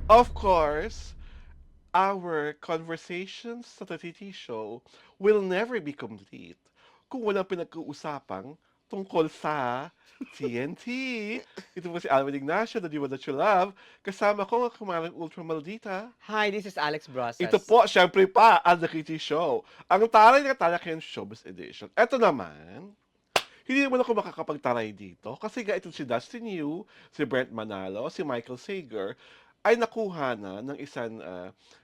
Of course, our conversations sa Titi Show will never be complete kung walang pinag-uusapang tungkol sa TNT. Ito po si Alvin Ignacio, the diva that you love. Kasama ko ang kumarang Ultra Maldita. Hi, this is Alex Ito Brosas. po, syempre pa, ang The Kitty Show. Ang taray na Talakayan Showbiz Edition. Ito naman, hindi naman ako makakapagtaray dito kasi nga ito si Dustin Yu, si Brent Manalo, si Michael Sager ay nakuha na ng isang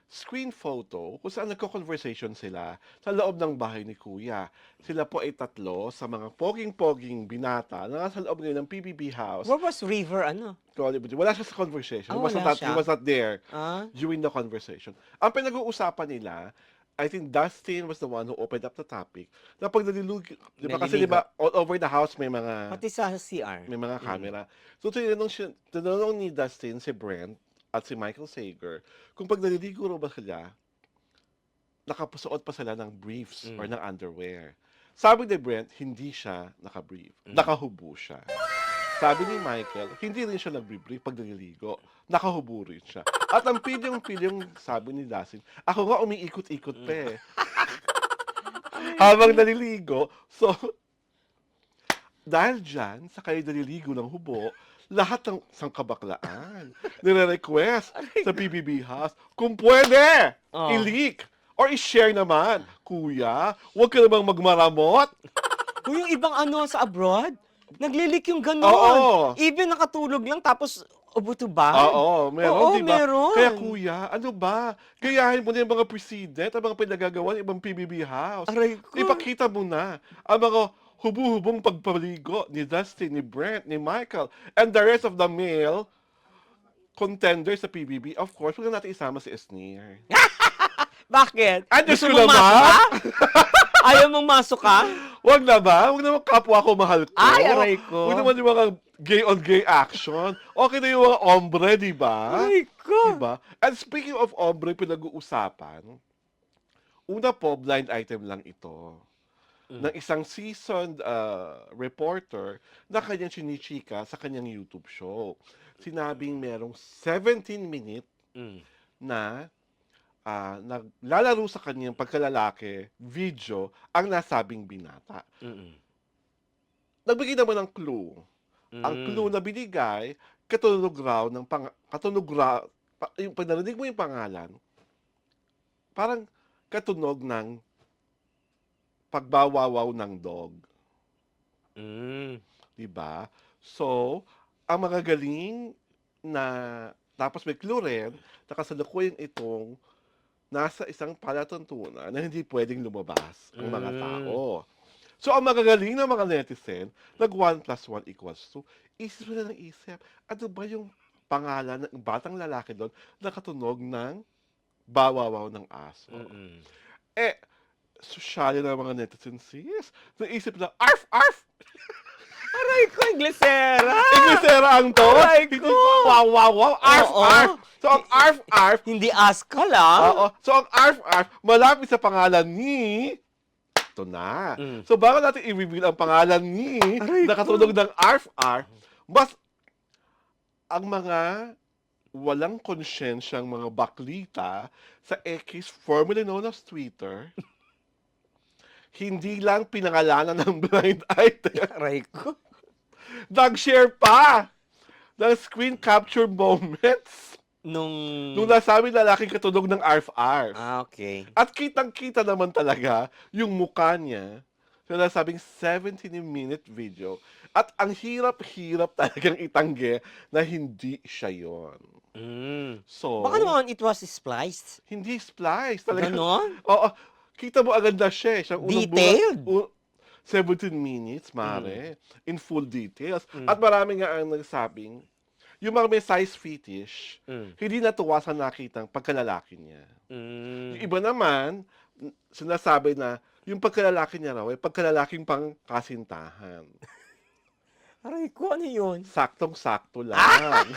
screen photo kung saan nagko-conversation sila sa loob ng bahay ni Kuya. Sila po ay tatlo sa mga poging-poging binata na nasa loob ngayon ng PBB house. Where was River, Wala siya sa conversation. Ah, He was wala not, he siya. was not there Ah? during the conversation. Ang pinag-uusapan nila, I think Dustin was the one who opened up the topic. Na pag nalilug, di ba kasi di ba all over the house Pati sa CR. may mga camera. So tinanong ni Dustin si Brent at si Michael Sager kung pag naliligo raw ba sila, nakapasuot pa sila ng briefs or ng underwear. Sabi ni Brent, hindi siya naka-brief. Nakahubo siya. Sabi ni Michael, hindi rin siya nagbe-brief pag naliligo. Nakahubo rin siya. At ang pilyong-pilyong sabi ni Dustin, ako nga umiikot-ikot pa eh. Habang naliligo. So, dahil dyan, sa kayo naliligo ng hubo, lahat ng sangkabaklaan nire-request sa PBB House kung pwede i-leak or i-share naman. Kuya, huwag ka namang magmaramot. Kung yung ibang sa abroad, naglilik yung gano'n. Oo. Even nakatulog lang, tapos ubuto ba? Oo, meron, Oo, di ba? meron. Kaya kuya, ano ba? Gayahin mo na yung mga president, ang mga pinagagawa ng ibang PBB House. Aray ko. Ipakita mo na ang mga hubu-hubong pagpaligo ni Dustin, ni Brent, ni Michael, and the rest of the male contenders sa PBB. Of course, huwag na natin isama si Esnir. Bakit? Ah, Diyos Gusto ko mong naman. masok ka? Ayaw mong masok ka? Wag na ba? Wag naman kapwa ko mahal ko. Ay, aray ko. Wag naman yung mga gay-on-gay action. Okay na yung mga ombre, di ba? Aray ko. Diba? And speaking of ombre, pinag-uusapan, una po, blind item lang ito. Ng isang seasoned reporter na kanyang chinichika sa kanyang YouTube show. Sinabing merong 17-minute na naglalaro sa kanyang pagkalalaki video ang nasabing binata. Nagbigay naman ng clue. Ang clue na binigay, katunog raw ng yung pag narinig mo yung pangalan, parang katunog ng pagbawawaw ng dog. Diba? So, ang magagaling na, tapos may clue rin, nakasalukuyan itong nasa isang palatuntunan na hindi pwedeng lumabas ang mga tao. So, ang magagaling ng mga netizen, nag 1 plus 1 equals 2, isip nila ng isip, ano ba yung pangalan ng batang lalaki doon na katunog ng bawawaw ng aso? Eh, sosyal ng mga netizen sis, naisip na, arf, arf! Aray ko, Inglesera! Inglesera ang to? Aray ko! Hindi wow, wow, wow, arf, Oo. arf! So, ang arf, arf, Hindi askal, ah. oo. So, ang arf, arf, malapit sa pangalan ni... Ito na. So, bago natin i-reveal ang pangalan ni Aray ko. nakatulog ng arf, arf, mas ang mga walang konsyensyang mga baklita sa X, formerly known as Twitter, hindi lang pinangalanan ng blind item, Aray ko. nag-share pa ng screen capture moments Nung... nung nasabi lalaking katunog ng arf-arf. Ah, okay. At kitang-kita naman talaga yung mukha niya sa nasabing 17-minute video. At ang hirap-hirap talagang itangge na hindi siya yon. So, Baka naman it was spliced. hindi splice. Talaga. Ganon? Oo. Kita mo agad na siya. Siyang unang Detailed? 17 minutes, mare. In full details. At marami nga ang nagsabing, yung mga may size fetish, hindi natuwa sa nakitang pagkalalaki niya. Yung iba naman, sinasabi na, yung pagkalalaki niya raw ay pagkalalaking pang kasintahan. Aray ko, ano yun? Saktong-sakto lang.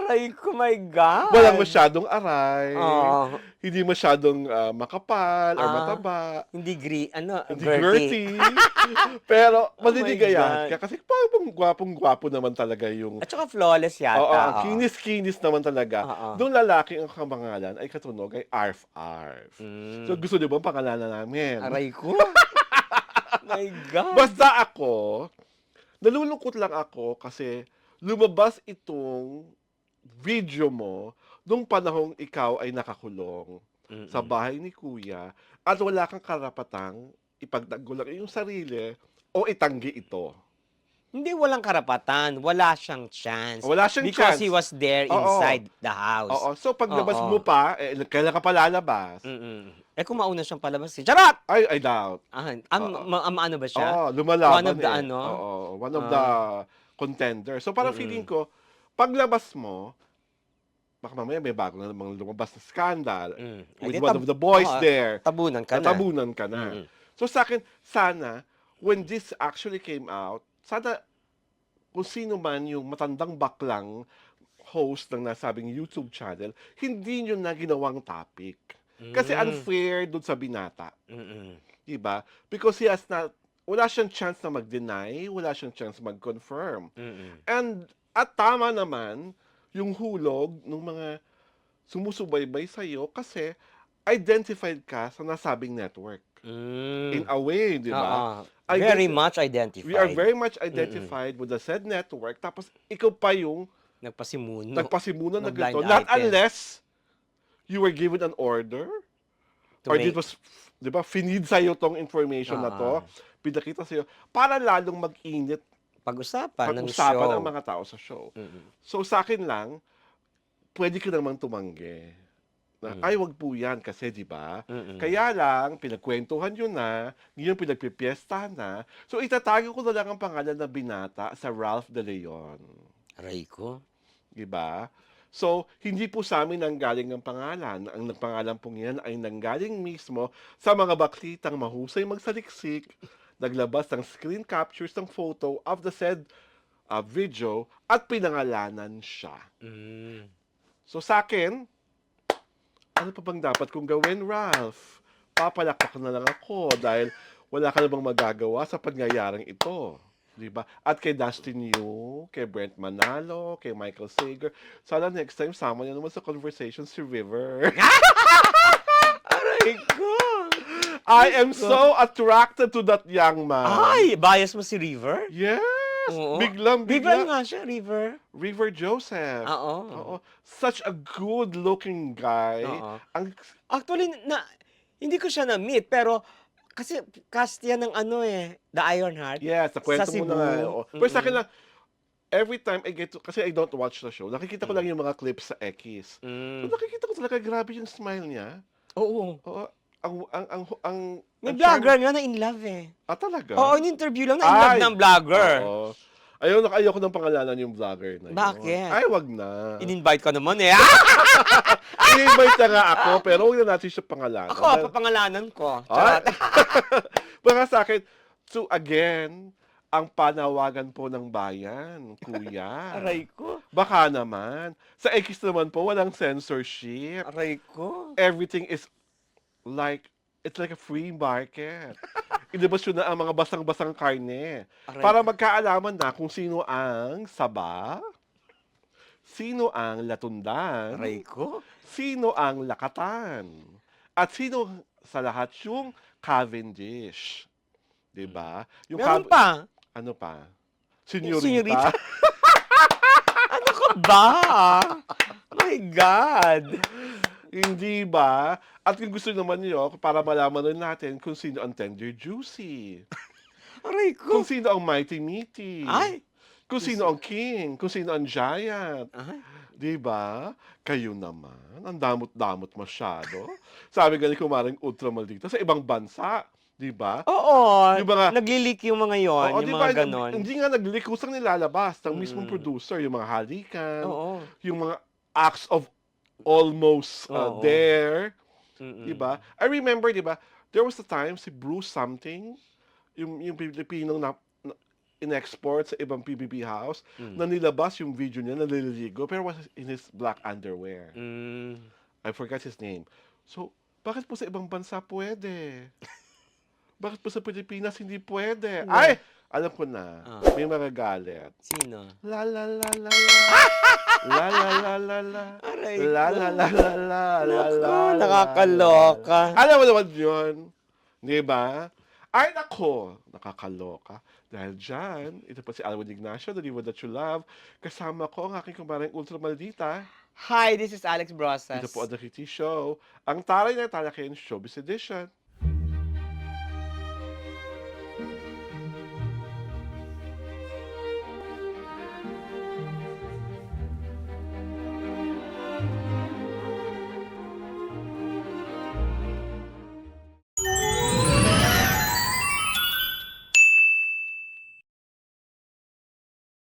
Aray ko, my God. Walang masyadong aray, Oo. hindi masyadong makapal or Ah, mataba, hindi hindi girthy. girthy, pero Oh my maliligayahan God. ka kasi parang gwapong-gwapo naman talaga yung At saka flawless oo, yata, ang oo. kinis-kinis naman talaga. Oo. Nung lalaki ang kapangalan ay katunog ay Arf Arf. So Hmm. gusto niyo bang pangalanan namin? Aray ko. My God. Basta ako, nalulungkot lang ako kasi lumabas itong video mo nung panahong ikaw ay nakakulong sa Mm. bahay ni kuya at wala kang karapatang ipagtanggol ang iyong sarili o itanggi ito. Hindi walang karapatan, wala siyang chance. Wala siyang Because he chance. was there Oo. inside the house. Oo. So paglabas mo Oo. pa, kailan ka pa lalabas? Mm. Eh kung mauna siyang palabas eh. Charot! I doubt. Oo. Ano ba siya? Oo, One lumalaban of the eh. ano? Oo, one of the Ah, contenders. So parang feeling mm. ko, paglabas mo, baka mamaya may bago na namang lumabas na scandal Ay with di one of the boys oo, there. tabunan ka na. Natabunan ka na. Mm. So sa akin, sana, when this actually came out, sana kung sino man yung matandang baklang host ng nasabing YouTube channel, hindi nyo na ginawang topic. Kasi Hmm. unfair dun sa binata. Mm. Diba? Because he has not, wala siyang chance na mag-deny, wala siyang chance mag-confirm. Mm. And, at tama naman, yung hulog ng mga sumusubaybay sa'yo kasi identified ka sa nasabing network. In Mm. a way, di ba? Oo. Very much We are identified. very much Mm. identified with the said network, tapos ikaw pa yung Nagpasimuno nagpasimuno ng na blind ganito. Not item unless you were given an order, to or make. di ba, finid sa'yo tong information na to, Oo. pinakita sa'yo, para lalong mag-init Pag-usapan ng pag-usapan ang show. mga tao sa show. Mm. So sa akin lang, pwede ka namang tumanggi. Na, Mm. ay, wag po yan kasi, di ba? Mm. Kaya lang, pinagkwentuhan nyo na, ngayon pinagpipiesta na, so itatago ko na lang ang pangalan na binata sa Ralph De Leon. Aray ko. Di ba? So, hindi po sa amin nanggaling ang pangalan. Ang pangalan pong yan ay nanggaling mismo sa mga baklitang mahusay magsaliksik, naglabas ng screen captures ng photo of the said video at pinangalanan siya. Mm. So sa akin, ano pa bang dapat kong gawin, Ralph? Papalakpak na lang ako dahil wala ka namang magagawa sa pangyayaring ito. Diba? At kay Dustin Yu, kay Brent Manalo, kay Michael Sager, sana next time sama niya naman sa conversation si River. Aray ko. I am so attracted to that young man. Ay, bias mo si River? Yes! Oo. Biglang River bigla. nga siya, River. River Joseph. Oo. Oo. Such a good-looking guy. Oo. Ang Actually, hindi ko siya na-meet, pero kasi cast yan ng The Ironheart. yes, nakwento Sa mo na nga. Cebu. Oo. Pero sa akin Mm-mm. lang, every time I get to, kasi I don't watch the show, nakikita ko lang yung mga clips sa X. So Mm. nakikita ko talaga, grabe yung smile niya. Oo. Oo. Ang May ang charm- vlogger nga na in love eh. talaga? Oo, in-interview lang na in love Ay! ng vlogger. Oo. Ayoko nang pangalanan yung vlogger na yun. Bakit? Ay, wag na. In-invite ka naman eh. I-invite na nga ako, pero huwag na natin siya pangalanan. Ako, papangalanan ko. Ay! Charot. Baka sa akin, so again, ang panawagan po ng bayan, kuya. Aray ko. Baka naman. Sa X naman po, walang censorship. Aray ko. Everything is like, it's like a free market. Ilabas yun na ang mga basang-basang karne. Aray Para ko. magkaalaman na kung sino ang saba, sino ang latundan, Aray ko. sino ang lakatan, at sino sa lahat yung Cavendish. Diba? Yung Meron pa. Ano pa? Senyorita. Senyorita? Ano ka ba? My God. Hindi ba? At kung gusto naman niyo, para malaman rin natin kung sino ang Tender Juicy, Aray kung ko. sino ang Mighty Meaty, Ay. kung sino ang King, kung sino ang Giant. Ay. Di ba? Kayo naman, ang damot-damot masyado. Sabi nga ni Kumaring Ultra Maldita, sa ibang bansa, di ba? Oo. Yung mga- Naglilik yung mga yon, Oo, yung di mga ba? ganon. Hindi nga naglikusang nilalabas ng mismong Mm. producer, yung mga halikan, Oo. yung mga acts of almost Oo. there. Mm-mm. Diba? I remember, diba, there was a time si Bruce something, yung Pilipinong in-export sa ibang PBB house Mm. na nilabas yung video niya na naliligo pero was in his black underwear. Mm. I forgot his name. So, bakit po sa ibang bansa pwede? Bakit po sa Pilipinas hindi pwede? No. Ay! Alam ko na. Ah. May magagalit. Sino? La la la la la. La la la la la. Aray La ko. la la la la. La Naku, la la nakakaloka. la. Alam mo naman yun. Di ba? Ay, nako. Nakakaloka. Dahil dyan, ito po si Alwin Ignacio, The Diva That You Love. Kasama ko ang aking kumareng ultra maldita. Hi, this is Alex Brosas. Ito po ang The Kitty Show. Ang taray ng Talakayan Showbiz Edition.